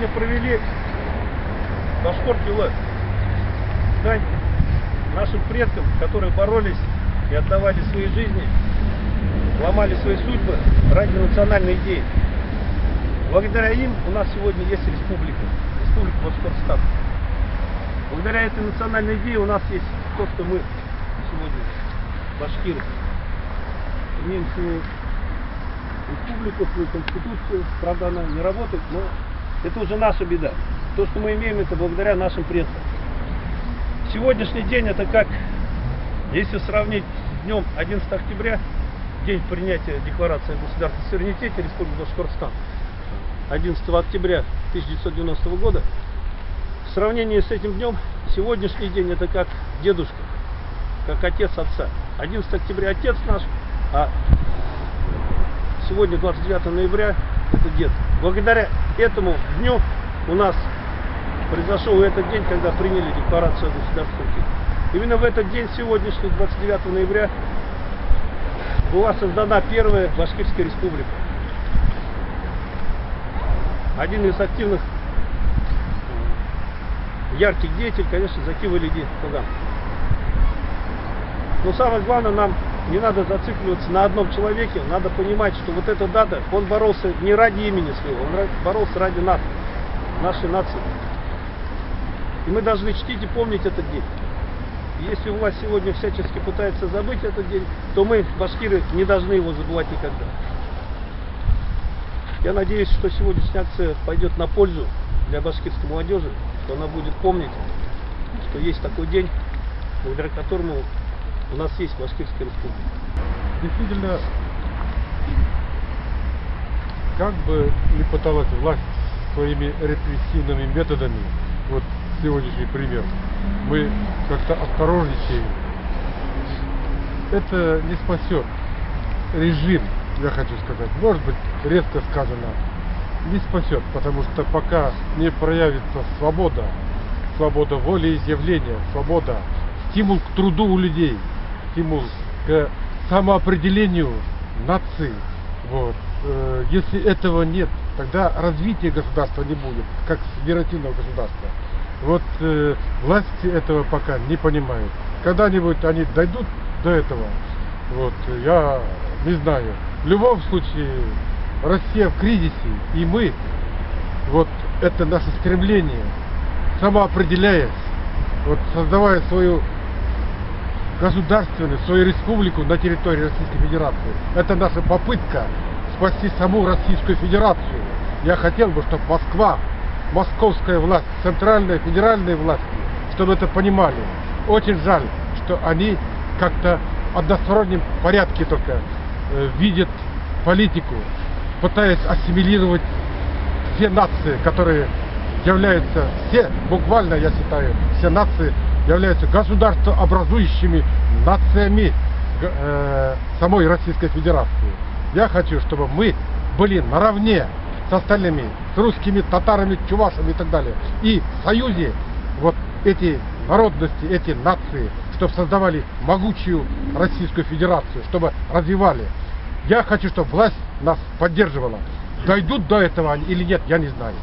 сегодня провели Башкор-Кюлы, дань нашим предкам, которые боролись и отдавали свои жизни, ломали свои судьбы ради национальной идеи. Благодаря им у нас сегодня есть республика Башкортостан. Благодаря этой национальной идее у нас есть то, что мы сегодня, башкиры, имеем свою республику, свою конституцию. Правда, она не работает, но это уже наша беда. То, что мы имеем, это благодаря нашим предкам. Сегодняшний день это как, если сравнить с днем 11 октября, день принятия Декларации о государственном суверенитете Республики Башкортостан, 11 октября 1990 года, в сравнении с этим днем, сегодняшний день это как дедушка, как отец отца. 11 октября отец наш, а сегодня 29 ноября это дед. Благодаря этому дню у нас произошел этот день, когда приняли Декларацию о государственном суверенитете. Именно в этот день, сегодняшний 29 ноября, была создана первая Башкирская республика. Один из активных, ярких деятелей, конечно, Заки Валиди Туган. Но самое главное, нам не надо зацикливаться на одном человеке, надо понимать, что вот эта дата, он боролся не ради имени своего, он боролся ради нас, нашей нации. И мы должны чтить и помнить этот день. И если власть сегодня всячески пытается забыть этот день, то мы, башкиры, не должны его забывать никогда. Я надеюсь, что сегодняшняя акция пойдет на пользу для башкирской молодежи, что она будет помнить, что есть такой день, благодаря которому у нас есть Башкирская республика. Действительно, как бы ни пыталась власть своими репрессивными методами, вот сегодняшний пример, мы как-то осторожничаем, это не спасет режим, я хочу сказать, может быть, резко сказано, не спасет, потому что пока не проявится свобода, свобода волеизъявления, свобода, стимул к труду у людей, стимул к самоопределению нации, вот. Если этого нет, тогда развития государства не будет, как федеративного государства. Вот власти этого пока не понимают. Когда-нибудь они дойдут до этого, вот, я не знаю. В любом случае, Россия в кризисе, и мы, вот это наше стремление, самоопределяясь, вот, создавая свою государственную, свою республику на территории Российской Федерации, это наша попытка спасти саму Российскую Федерацию. Я хотел бы, чтобы Москва, московская власть, центральная, федеральная власти, чтобы это понимали. Очень жаль, что они как-то в одностороннем порядке только видят политику, пытаясь ассимилировать все нации, которые являются, все, буквально я считаю, все нации являются государствообразующими нациями самой Российской Федерации. Я хочу, чтобы мы были наравне с остальными, с русскими, татарами, чувашами и так далее. И в союзе вот эти народности, эти нации, чтобы создавали могучую Российскую Федерацию, чтобы развивали. Я хочу, чтобы власть нас поддерживала. Дойдут до этого или нет, я не знаю.